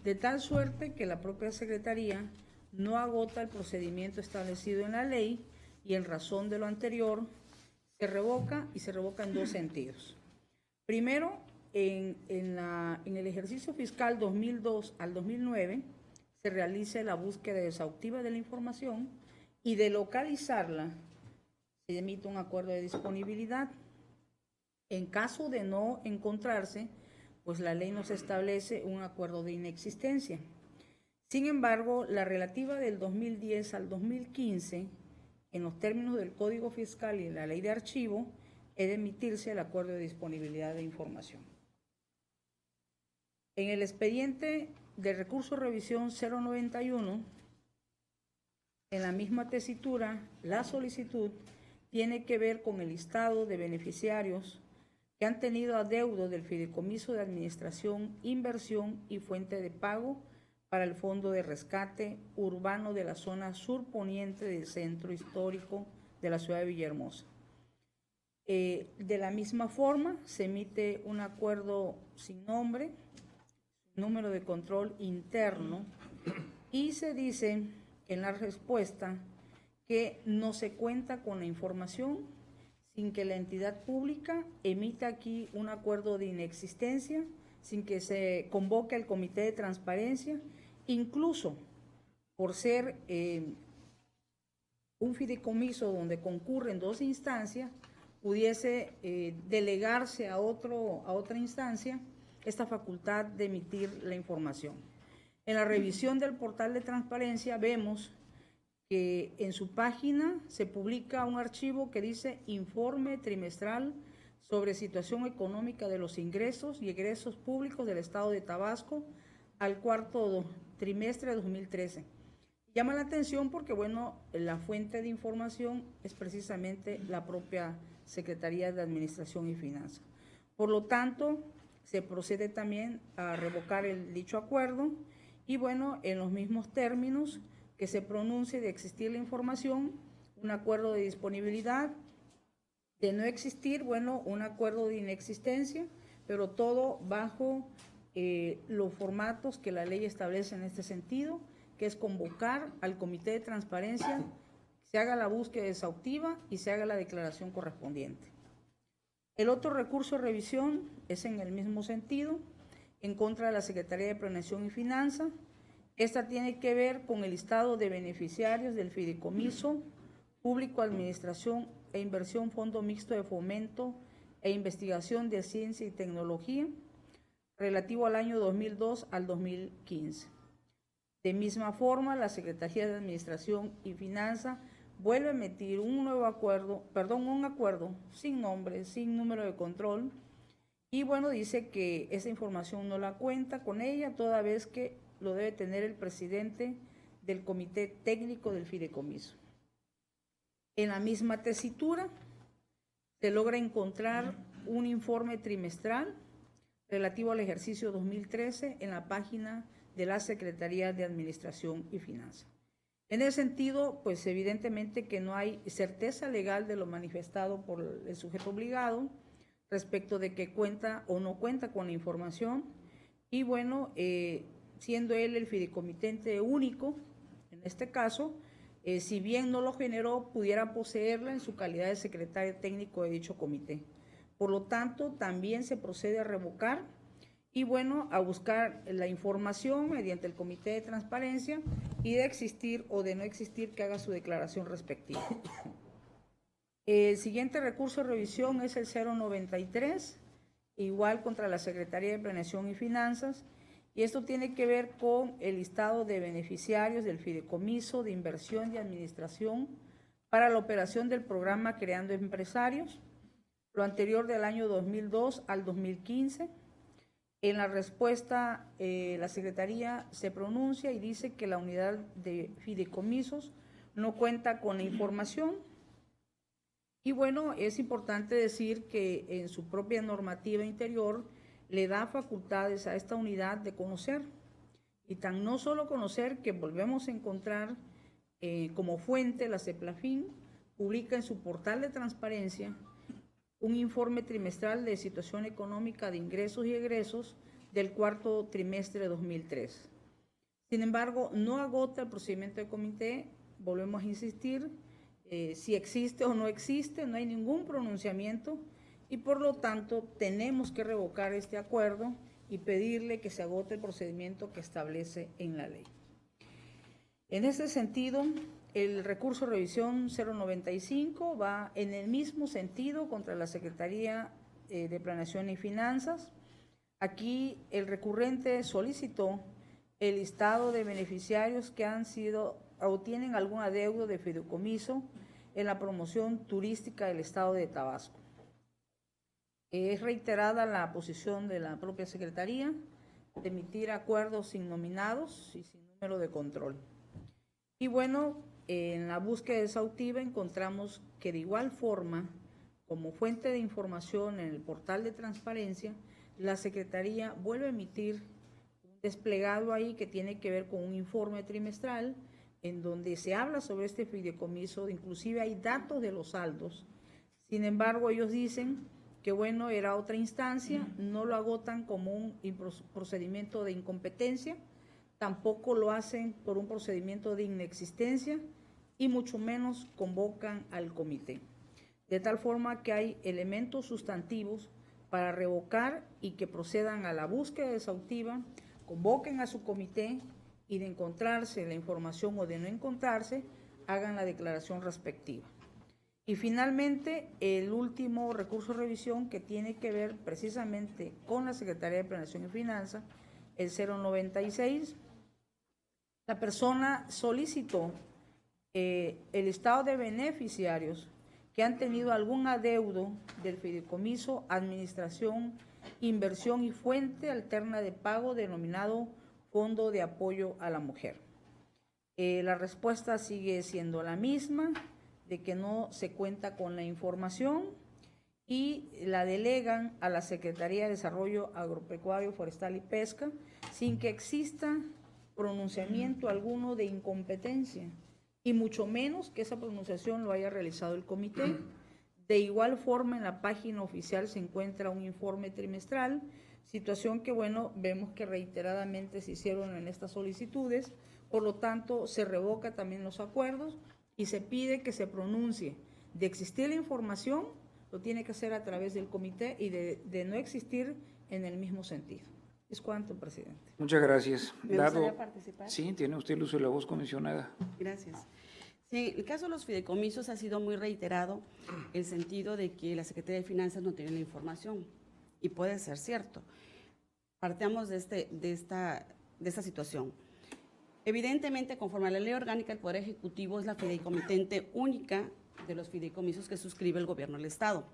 De tal suerte que la propia Secretaría no agota el procedimiento establecido en la ley y en razón de lo anterior se revoca y se revoca en dos sentidos. Primero, en el ejercicio fiscal 2002 al 2009 se realiza la búsqueda exhaustiva de la información y de localizarla se emite un acuerdo de disponibilidad. En caso de no encontrarse, pues la ley nos establece un acuerdo de inexistencia. Sin embargo, la relativa del 2010 al 2015, en los términos del Código Fiscal y la Ley de Archivo, es de emitirse el acuerdo de disponibilidad de información. En el expediente de recurso de revisión 091, en la misma tesitura, la solicitud tiene que ver con el listado de beneficiarios que han tenido adeudo del Fideicomiso de Administración, Inversión y Fuente de Pago para el Fondo de Rescate Urbano de la zona surponiente del Centro Histórico de la ciudad de Villahermosa, De la misma forma, se emite un acuerdo sin nombre, número de control interno, y se dice en la respuesta que no se cuenta con la información sin que la entidad pública emita aquí un acuerdo de inexistencia, sin que se convoque al Comité de Transparencia, incluso por ser un fideicomiso donde concurren dos instancias, pudiese delegarse a otra instancia esta facultad de emitir la información. En la revisión del portal de transparencia vemos que en su página se publica un archivo que dice Informe trimestral sobre situación económica de los ingresos y egresos públicos del Estado de Tabasco al cuarto trimestre de 2013. Llama la atención porque, bueno, la fuente de información es precisamente la propia Secretaría de Administración y Finanzas. Por lo tanto, se procede también a revocar dicho acuerdo y, bueno, en los mismos términos que se pronuncie de existir la información, un acuerdo de disponibilidad, de no existir, bueno, un acuerdo de inexistencia, pero todo bajo los formatos que la ley establece en este sentido, que es convocar al Comité de Transparencia, se haga la búsqueda exhaustiva y se haga la declaración correspondiente. El otro recurso de revisión es en el mismo sentido, en contra de la Secretaría de Planeación y Finanzas. Esta tiene que ver con el listado de beneficiarios del Fideicomiso Público, Administración e Inversión Fondo Mixto de Fomento e Investigación de Ciencia y Tecnología, relativo al año 2002 al 2015. De misma forma, la Secretaría de Administración y Finanzas vuelve a emitir un acuerdo sin nombre, sin número de control, y bueno, dice que esa información no la cuenta con ella, toda vez que lo debe tener el presidente del Comité Técnico del Fideicomiso. En la misma tesitura se logra encontrar un informe trimestral relativo al ejercicio 2013 en la página de la Secretaría de Administración y Finanzas. En ese sentido, pues evidentemente que no hay certeza legal de lo manifestado por el sujeto obligado respecto de que cuenta o no cuenta con la información y bueno, siendo él el fideicomitente único, en este caso, si bien no lo generó, pudiera poseerla en su calidad de secretario técnico de dicho comité. Por lo tanto, también se procede a revocar y bueno, a buscar la información mediante el Comité de Transparencia y de existir o de no existir que haga su declaración respectiva. El siguiente recurso de revisión es el 093, igual contra la Secretaría de Planeación y Finanzas, y esto tiene que ver con el listado de beneficiarios del Fideicomiso de Inversión y Administración para la operación del programa Creando Empresarios, lo anterior del año 2002 al 2015. En la respuesta, la Secretaría se pronuncia y dice que la unidad de fideicomisos no cuenta con la información. Y bueno, es importante decir que en su propia normativa interior le da facultades a esta unidad de conocer. Y tan no solo conocer que volvemos a encontrar como fuente la CEPLAFIN publica en su portal de transparencia un informe trimestral de situación económica de ingresos y egresos del cuarto trimestre de 2003. Sin embargo, no agota el procedimiento de comité, volvemos a insistir, si existe o no existe, no hay ningún pronunciamiento y por lo tanto tenemos que revocar este acuerdo y pedirle que se agote el procedimiento que establece en la ley. En ese sentido, el recurso de revisión 095 va en el mismo sentido contra la Secretaría de Planeación y Finanzas. Aquí el recurrente solicitó el listado de beneficiarios que han sido o tienen algún adeudo de fideicomiso en la promoción turística del Estado de Tabasco. Es reiterada la posición de la propia Secretaría de emitir acuerdos innominados y sin número de control. Y bueno, en la búsqueda exhaustiva encontramos que de igual forma, como fuente de información en el portal de transparencia, la Secretaría vuelve a emitir un desplegado ahí que tiene que ver con un informe trimestral en donde se habla sobre este fideicomiso, inclusive hay datos de los saldos. Sin embargo, ellos dicen que bueno, era otra instancia, no lo agotan como un procedimiento de incompetencia, tampoco lo hacen por un procedimiento de inexistencia y mucho menos convocan al comité. De tal forma que hay elementos sustantivos para revocar y que procedan a la búsqueda exhaustiva, convoquen a su comité y de encontrarse la información o de no encontrarse, hagan la declaración respectiva. Y finalmente, el último recurso de revisión que tiene que ver precisamente con la Secretaría de Planeación y Finanzas, el 096, la persona solicitó el estado de beneficiarios que han tenido algún adeudo del fideicomiso, administración, inversión y fuente alterna de pago denominado Fondo de Apoyo a la Mujer. La respuesta sigue siendo la misma, de que no se cuenta con la información y la delegan a la Secretaría de Desarrollo Agropecuario, Forestal y Pesca sin que exista pronunciamiento alguno de incompetencia y mucho menos que esa pronunciación lo haya realizado el comité. De igual forma, en la página oficial se encuentra un informe trimestral, situación que, bueno, vemos que reiteradamente se hicieron en estas solicitudes, por lo tanto, se revoca también los acuerdos y se pide que se pronuncie. De existir la información, lo tiene que hacer a través del comité y de no existir en el mismo sentido. Es cuanto, presidente. Muchas gracias. ¿Me gustaría participar? Sí, tiene usted el uso de la voz, comisionada. Gracias. Sí, el caso de los fideicomisos ha sido muy reiterado, el sentido de que la Secretaría de Finanzas no tiene la información, y puede ser cierto. Partamos de esta situación. Evidentemente, conforme a la Ley Orgánica, el Poder Ejecutivo es la fideicomitente única de los fideicomisos que suscribe el Gobierno del Estado.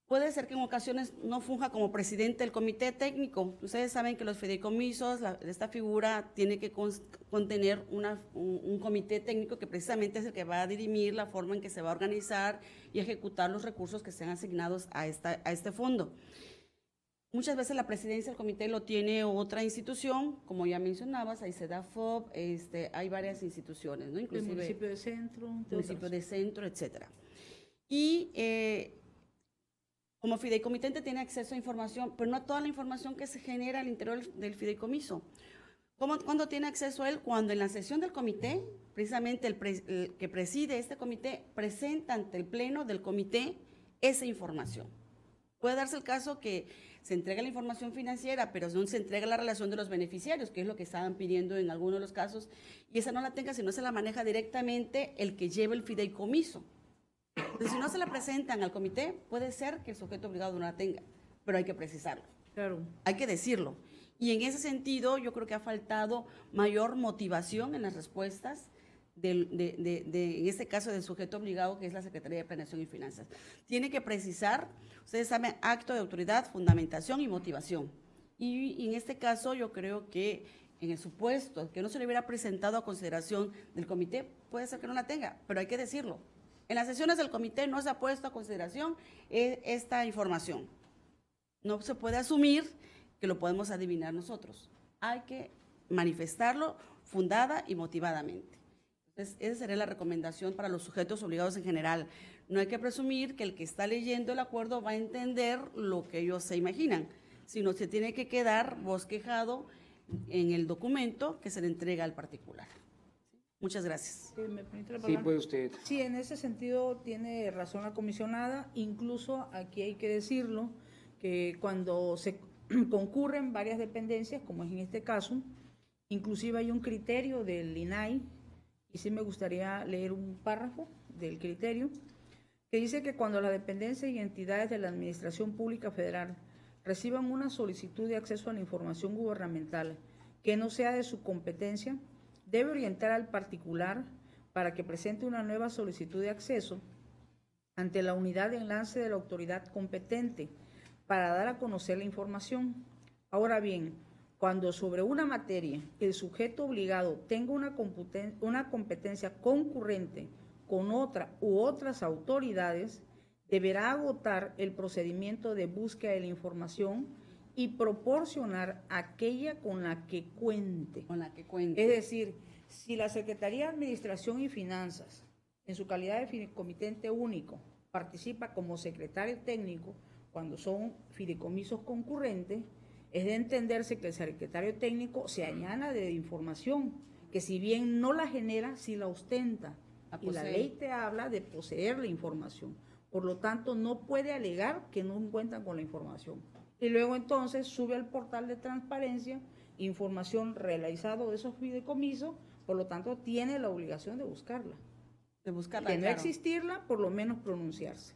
Puede ser que en ocasiones no funja como presidente del comité técnico. Ustedes saben que los fideicomisos, esta figura tiene que contener un comité técnico que precisamente es el que va a dirimir la forma en que se va a organizar y ejecutar los recursos que sean asignados a este fondo. Muchas veces la presidencia del comité lo tiene otra institución, como ya mencionabas, hay SEDAFOP, hay varias instituciones, ¿no? Inclusive el municipio de centro, etcétera. Y como fideicomitente tiene acceso a información, pero no toda la información que se genera al interior del fideicomiso. ¿Cuándo tiene acceso a él? Cuando en la sesión del comité, precisamente el que preside este comité presenta ante el pleno del comité esa información. Puede darse el caso que se entrega la información financiera, pero no se entrega la relación de los beneficiarios, que es lo que estaban pidiendo en algunos de los casos, y esa no la tenga, sino se la maneja directamente el que lleva el fideicomiso. Entonces, si no se la presentan al comité, puede ser que el sujeto obligado no la tenga, pero hay que precisarlo. Claro. Hay que decirlo. Y en ese sentido, yo creo que ha faltado mayor motivación en las respuestas en este caso del sujeto obligado, que es la Secretaría de Planeación y Finanzas. Tiene que precisar, ustedes saben, acto de autoridad, fundamentación y motivación. Y en este caso yo creo que en el supuesto que no se le hubiera presentado a consideración del comité, puede ser que no la tenga, pero hay que decirlo. En las sesiones del comité no se ha puesto a consideración esta información. No se puede asumir que lo podemos adivinar nosotros. Hay que manifestarlo fundada y motivadamente. Entonces, esa sería la recomendación para los sujetos obligados en general. No hay que presumir que el que está leyendo el acuerdo va a entender lo que ellos se imaginan, sino se tiene que quedar bosquejado en el documento que se le entrega al particular. Muchas gracias. ¿Me permite la Sí, palabra? puede usted. Sí, en ese sentido tiene razón la comisionada. Incluso aquí hay que decirlo, que cuando se concurren varias dependencias, como es en este caso, inclusive hay un criterio del INAI, y sí me gustaría leer un párrafo del criterio, que dice que cuando las dependencias y entidades de la Administración Pública Federal reciban una solicitud de acceso a la información gubernamental que no sea de su competencia, debe orientar al particular para que presente una nueva solicitud de acceso ante la unidad de enlace de la autoridad competente para dar a conocer la información. Ahora bien, cuando sobre una materia el sujeto obligado tenga una competencia concurrente con otra u otras autoridades, deberá agotar el procedimiento de búsqueda de la información y proporcionar aquella con la que cuente. Con la que cuente. Es decir, si la Secretaría de Administración y Finanzas, en su calidad de fideicomitente único, participa como secretario técnico cuando son fideicomisos concurrentes, es de entenderse que el secretario técnico se añana de información, que si bien no la genera, sí la ostenta. Y la ley te habla de poseer la información. Por lo tanto, no puede alegar que no cuentan con la información. Y luego entonces sube al portal de transparencia información realizada de esos fideicomisos, por lo tanto tiene la obligación de buscarla. De buscarla, de no claro. existirla, por lo menos pronunciarse.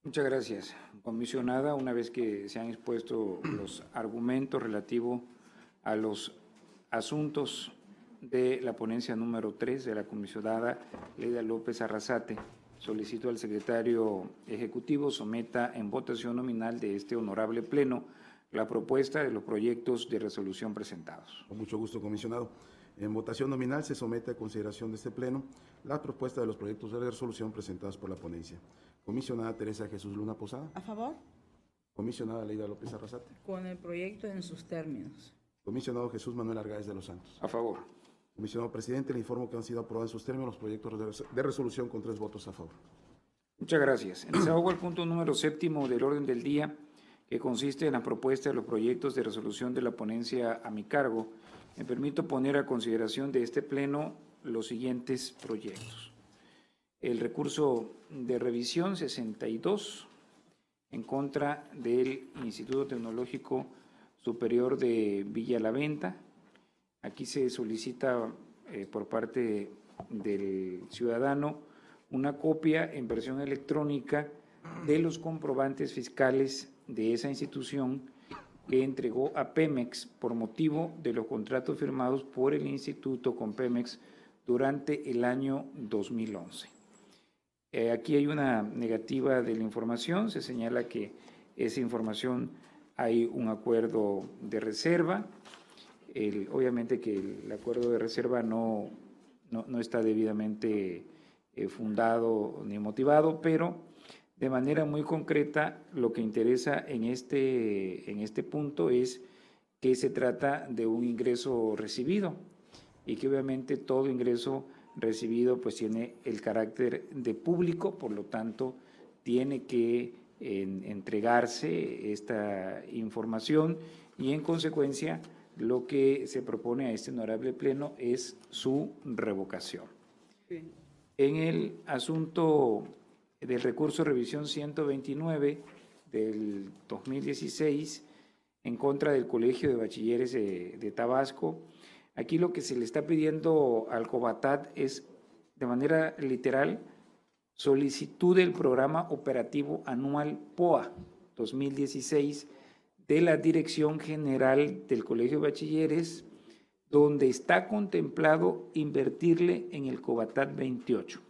Muchas gracias, comisionada. Una vez que se han expuesto los argumentos relativos a los asuntos de la ponencia número 3 de la comisionada Leida López Arrasate, solicito al secretario ejecutivo someta en votación nominal de este honorable pleno la propuesta de los proyectos de resolución presentados. Con mucho gusto, comisionado. En votación nominal se somete a consideración de este pleno la propuesta de los proyectos de resolución presentados por la ponencia. Comisionada Teresa Jesús Luna Posada. ¿A favor? Comisionada Leida López Arrasate. Con el proyecto en sus términos. Comisionado Jesús Manuel Argáez de los Santos. A favor. Comisionado presidente, le informo que han sido aprobados en sus términos los proyectos de resolución con 3 votos a favor. Muchas gracias. En desahogo al punto número 7 del orden del día, que consiste en la propuesta de los proyectos de resolución de la ponencia a mi cargo, me permito poner a consideración de este pleno los siguientes proyectos. El recurso de revisión 62 en contra del Instituto Tecnológico Superior de Villa La Venta. Aquí se solicita por parte del ciudadano una copia en versión electrónica de los comprobantes fiscales de esa institución que entregó a Pemex por motivo de los contratos firmados por el instituto con Pemex durante el año 2011. Aquí hay una negativa de la información, se señala que esa información hay un acuerdo de reserva. Obviamente que el acuerdo de reserva no está debidamente fundado ni motivado, pero de manera muy concreta lo que interesa en este punto es que se trata de un ingreso recibido y que obviamente todo ingreso recibido pues tiene el carácter de público, por lo tanto tiene que entregarse esta información y en consecuencia lo que se propone a este honorable pleno es su revocación. Bien. En el asunto del recurso de revisión 129 del 2016 en contra del Colegio de Bachilleres de Tabasco, aquí lo que se le está pidiendo al COBATAT es, de manera literal, solicitud del Programa Operativo Anual POA 2016 de la Dirección General del Colegio de Bachilleres, donde está contemplado invertirle en el COBATAT 28.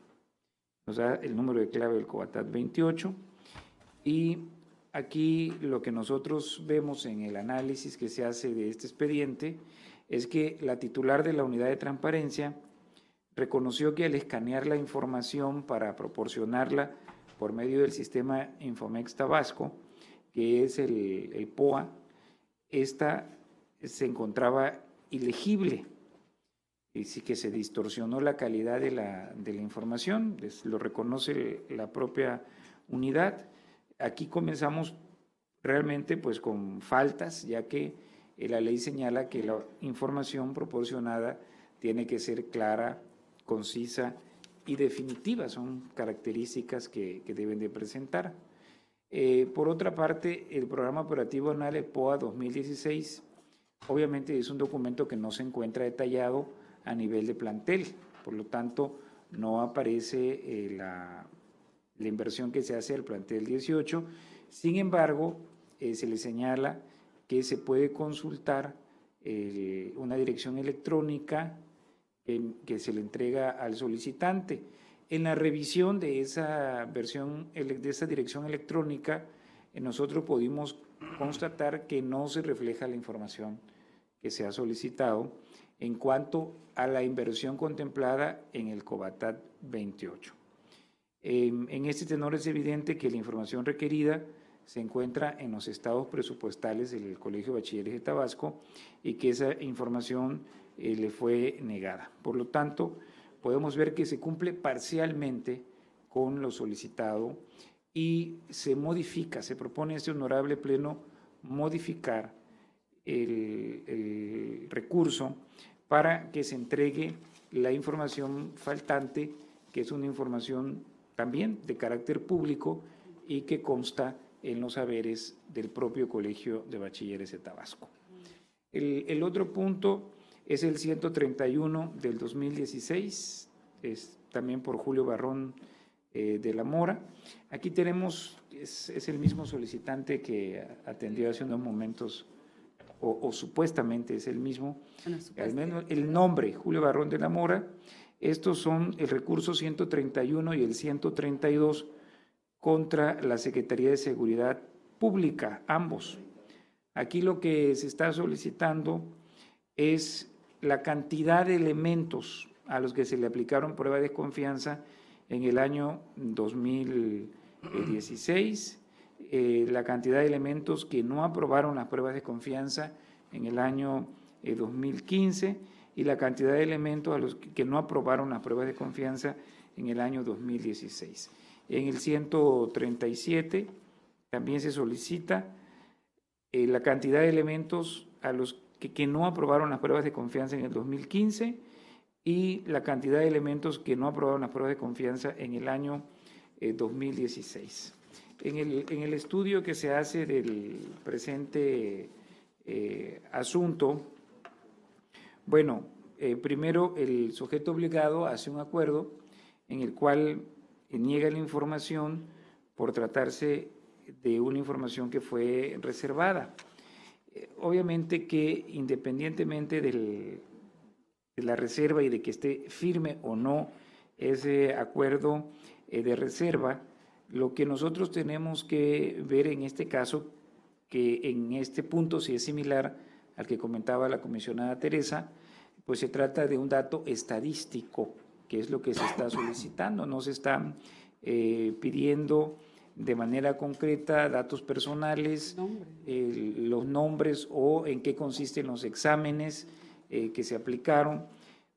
O sea, el número de clave del COBATAT 28. Y aquí lo que nosotros vemos en el análisis que se hace de este expediente es que la titular de la unidad de transparencia reconoció que al escanear la información para proporcionarla por medio del sistema Infomex Tabasco, que es el POA, esta se encontraba ilegible, y sí que se distorsionó la calidad de la información, lo reconoce la propia unidad. Aquí comenzamos realmente pues con faltas, ya que la ley señala que la información proporcionada tiene que ser clara, concisa y definitiva, son características que deben de presentar. Por otra parte, el Programa Operativo Anual POA 2016, obviamente es un documento que no se encuentra detallado a nivel de plantel, por lo tanto no aparece la inversión que se hace al plantel 18, sin embargo se le señala que se puede consultar una dirección electrónica que se le entrega al solicitante. En la revisión de esa dirección electrónica, nosotros pudimos constatar que no se refleja la información que se ha solicitado en cuanto a la inversión contemplada en el COBATAT 28. En este tenor es evidente que la información requerida se encuentra en los estados presupuestales del Colegio de Bachilleres de Tabasco y que esa información le fue negada. Por lo tanto, podemos ver que se cumple parcialmente con lo solicitado y se propone este honorable pleno modificar el recurso para que se entregue la información faltante, que es una información también de carácter público y que consta en los haberes del propio Colegio de Bachilleres de Tabasco. El otro punto es el 131 del 2016, es también por Julio Barrón de la Mora. Aquí tenemos, es el mismo solicitante que atendió hace unos momentos, o supuestamente es el mismo, al menos el nombre, Julio Barrón de la Mora. Estos son el recurso 131 y el 132 contra la Secretaría de Seguridad Pública, ambos. Aquí lo que se está solicitando es la cantidad de elementos a los que se le aplicaron pruebas de desconfianza en el año 2016, la cantidad de elementos que no aprobaron las pruebas de confianza en el año 2015 y la cantidad de elementos a los que no aprobaron las pruebas de confianza en el año 2016. En el 137 también se solicita la cantidad de elementos a los que no aprobaron las pruebas de confianza en el 2015 y la cantidad de elementos que no aprobaron las pruebas de confianza en el año 2016. En el estudio que se hace del presente asunto, bueno, primero el sujeto obligado hace un acuerdo en el cual niega la información por tratarse de una información que fue reservada. Obviamente que independientemente de la reserva y de que esté firme o no ese acuerdo de reserva, lo que nosotros tenemos que ver en este caso, que en este punto sí es similar al que comentaba la comisionada Teresa, pues se trata de un dato estadístico, que es lo que se está solicitando, no se están pidiendo de manera concreta datos personales, los nombres o en qué consisten los exámenes que se aplicaron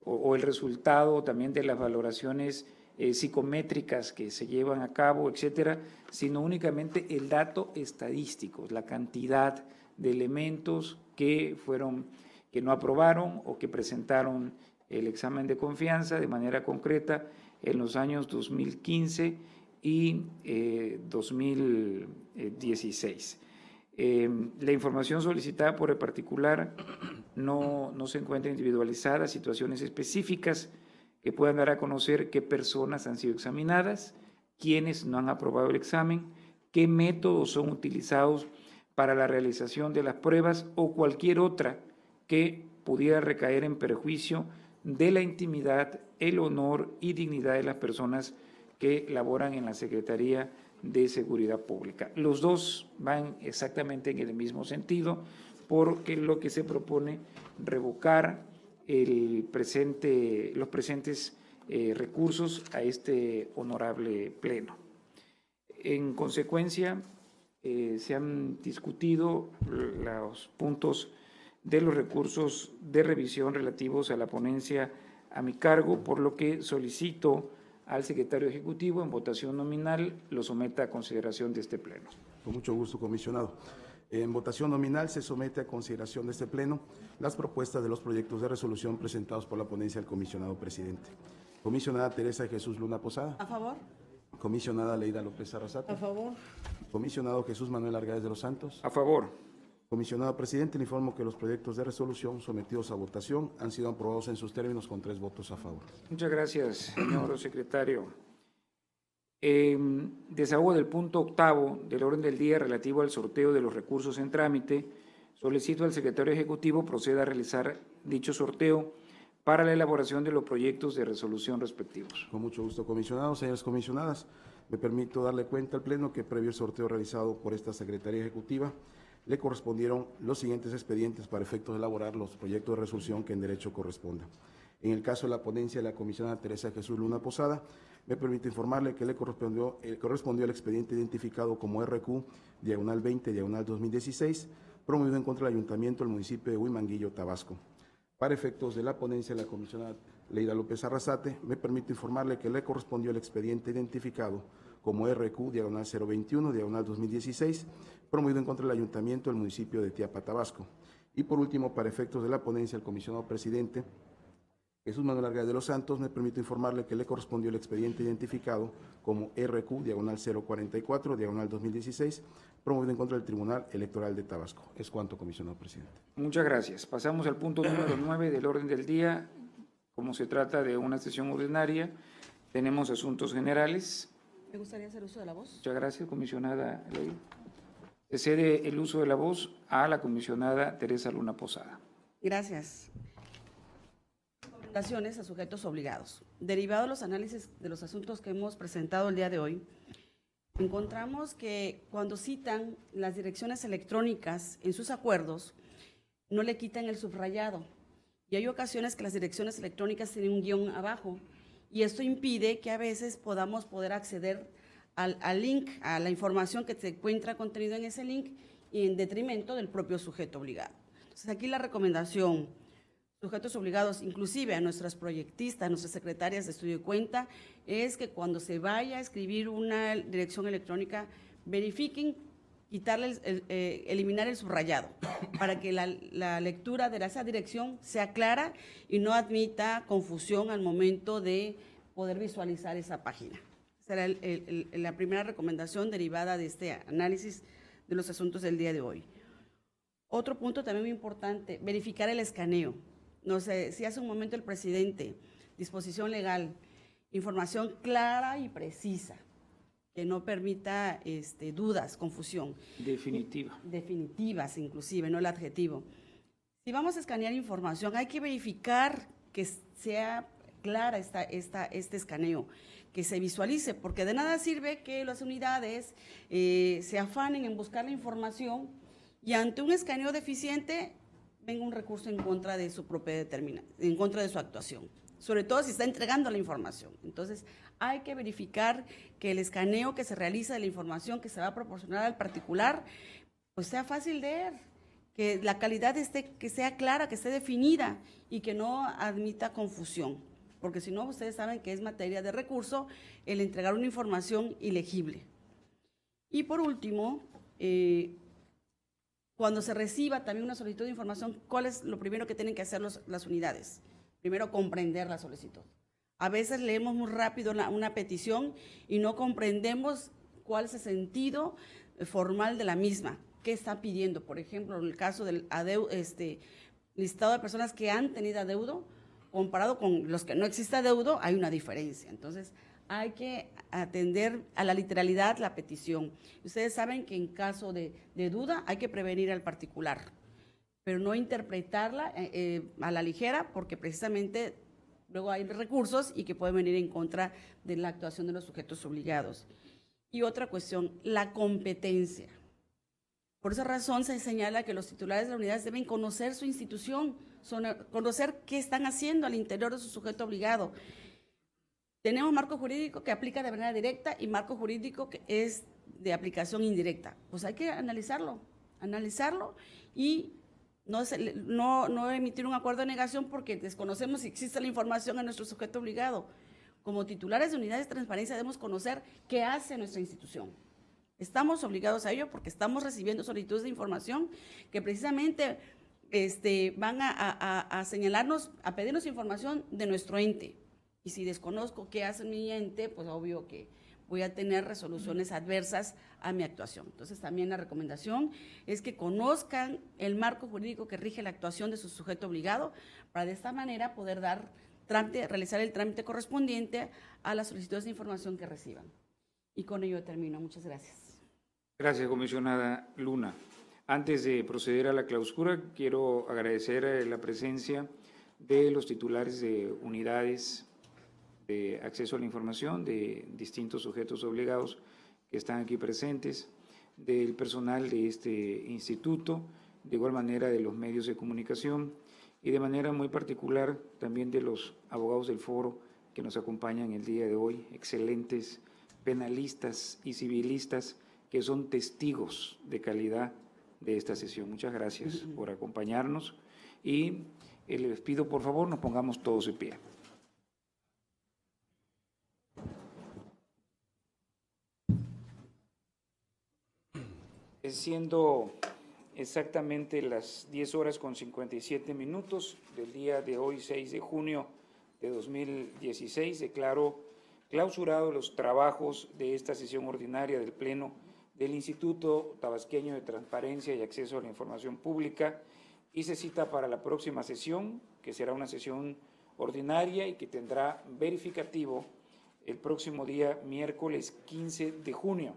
o el resultado también de las valoraciones psicométricas que se llevan a cabo, etcétera, sino únicamente el dato estadístico, la cantidad de elementos que no aprobaron o que presentaron el examen de confianza de manera concreta en los años 2015 y 2016. La información solicitada por el particular no se encuentra individualizada, situaciones específicas que puedan dar a conocer qué personas han sido examinadas, quiénes no han aprobado el examen, qué métodos son utilizados para la realización de las pruebas o cualquier otra que pudiera recaer en perjuicio de la intimidad, el honor y dignidad de las personas que laboran en la Secretaría de Seguridad Pública. Los dos van exactamente en el mismo sentido, porque lo que se propone revocar los presentes recursos a este honorable pleno. En consecuencia, se han discutido los puntos de los recursos de revisión relativos a la ponencia a mi cargo, por lo que solicito al secretario ejecutivo en votación nominal lo someta a consideración de este pleno. Con mucho gusto, comisionado. En votación nominal se somete a consideración de este pleno las propuestas de los proyectos de resolución presentados por la ponencia del comisionado presidente. Comisionada Teresa de Jesús Luna Posada. A favor. Comisionada Leida López Arrasate. A favor. Comisionado Jesús Manuel Argáez de los Santos. A favor. Comisionado presidente, le informo que los proyectos de resolución sometidos a votación han sido aprobados en sus términos con 3 votos a favor. Muchas gracias, señor secretario. Desahogo del punto 8º del orden del día relativo al sorteo de los recursos en trámite. Solicito al secretario ejecutivo proceda a realizar dicho sorteo para la elaboración de los proyectos de resolución respectivos. Con mucho gusto, comisionado. Señoras comisionadas, me permito darle cuenta al Pleno que previo al sorteo realizado por esta Secretaría Ejecutiva, le correspondieron los siguientes expedientes para efectos de elaborar los proyectos de resolución que en derecho corresponda. En el caso de la ponencia de la comisionada Teresa Jesús Luna Posada, me permito informarle que le correspondió el expediente identificado como RQ-20-2016, promovido en contra del Ayuntamiento del municipio de Huimanguillo, Tabasco. Para efectos de la ponencia de la comisionada Leida López Arrasate, me permito informarle que le correspondió el expediente identificado como RQ-021-2016, promovido en contra del Ayuntamiento del municipio de Tiapa, Tabasco. Y por último, para efectos de la ponencia, el comisionado presidente Jesús Manuel Argay de los Santos, me permito informarle que le correspondió el expediente identificado como RQ-044-2016, promovido en contra del Tribunal Electoral de Tabasco. Es cuanto, comisionado presidente. Muchas gracias. Pasamos al punto número 9 del orden del día. Como se trata de una sesión ordinaria, tenemos asuntos generales. Me gustaría hacer uso de la voz. Muchas gracias, comisionada Eloy. Se cede el uso de la voz a la comisionada Teresa Luna Posada. Gracias. Recomendaciones a sujetos obligados. Derivado de los análisis de los asuntos que hemos presentado el día de hoy, encontramos que cuando citan las direcciones electrónicas en sus acuerdos, no le quitan el subrayado. Y hay ocasiones que las direcciones electrónicas tienen un guión abajo, y esto impide que a veces podamos poder acceder al link, a la información que se encuentra contenido en ese link, y en detrimento del propio sujeto obligado. Entonces, aquí la recomendación, sujetos obligados, inclusive a nuestras proyectistas, a nuestras secretarias de estudio de cuenta, es que cuando se vaya a escribir una dirección electrónica, verifiquen, quitarle, eliminar el subrayado, para que la lectura de esa dirección sea clara y no admita confusión al momento de poder visualizar esa página. Esa era la primera recomendación derivada de este análisis de los asuntos del día de hoy. Otro punto también muy importante, verificar el escaneo. No sé, si hace un momento el presidente, disposición legal, información clara y precisa, que no permita dudas, confusión. Definitiva. Definitivas, inclusive, no el adjetivo. Si vamos a escanear información, hay que verificar que sea clara este escaneo, que se visualice, porque de nada sirve que las unidades se afanen en buscar la información y ante un escaneo deficiente venga un recurso en contra de su propia determinación, en contra de su actuación, sobre todo si está entregando la información. Entonces, hay que verificar que el escaneo que se realiza de la información que se va a proporcionar al particular, pues sea fácil de ver, que la calidad que sea clara, que esté definida y que no admita confusión, porque si no, ustedes saben que es materia de recurso el entregar una información ilegible. Y por último, cuando se reciba también una solicitud de información, ¿cuál es lo primero que tienen que hacer las unidades? Primero, comprender la solicitud. A veces leemos muy rápido una petición y no comprendemos cuál es el sentido formal de la misma. ¿Qué está pidiendo? Por ejemplo, en el caso del listado de personas que han tenido adeudo, comparado con los que no existe adeudo, hay una diferencia. Entonces, hay que atender a la literalidad la petición. Ustedes saben que en caso de duda hay que prevenir al particular, pero no interpretarla a la ligera, porque precisamente luego hay recursos y que pueden venir en contra de la actuación de los sujetos obligados. Y otra cuestión, la competencia. Por esa razón se señala que los titulares de las unidades deben conocer su institución, conocer qué están haciendo al interior de su sujeto obligado. Tenemos marco jurídico que aplica de manera directa y marco jurídico que es de aplicación indirecta. Pues hay que analizarlo y no emitir un acuerdo de negación porque desconocemos si existe la información en nuestro sujeto obligado. Como titulares de unidades de transparencia debemos conocer qué hace nuestra institución. Estamos obligados a ello porque estamos recibiendo solicitudes de información que precisamente van a señalarnos, a pedirnos información de nuestro ente. Y si desconozco qué hace mi ente, pues obvio que voy a tener resoluciones adversas a mi actuación. Entonces, también la recomendación es que conozcan el marco jurídico que rige la actuación de su sujeto obligado, para de esta manera poder realizar el trámite correspondiente a las solicitudes de información que reciban. Y con ello termino. Muchas gracias. Gracias, comisionada Luna. Antes de proceder a la clausura, quiero agradecer la presencia de los titulares de unidades de acceso a la información, de distintos sujetos obligados que están aquí presentes, del personal de este instituto, de igual manera de los medios de comunicación y de manera muy particular también de los abogados del foro que nos acompañan el día de hoy, excelentes penalistas y civilistas que son testigos de calidad de esta sesión. Muchas gracias por acompañarnos y les pido por favor nos pongamos todos de pie. Siendo exactamente las 10 horas con 57 minutos del día de hoy, 6 de junio de 2016, declaro clausurados los trabajos de esta sesión ordinaria del Pleno del Instituto Tabasqueño de Transparencia y Acceso a la Información Pública, y se cita para la próxima sesión, que será una sesión ordinaria y que tendrá verificativo el próximo día miércoles 15 de junio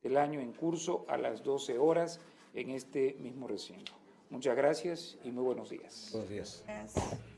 del año en curso a las 12 horas en este mismo recinto. Muchas gracias y muy buenos días. Buenos días. Gracias.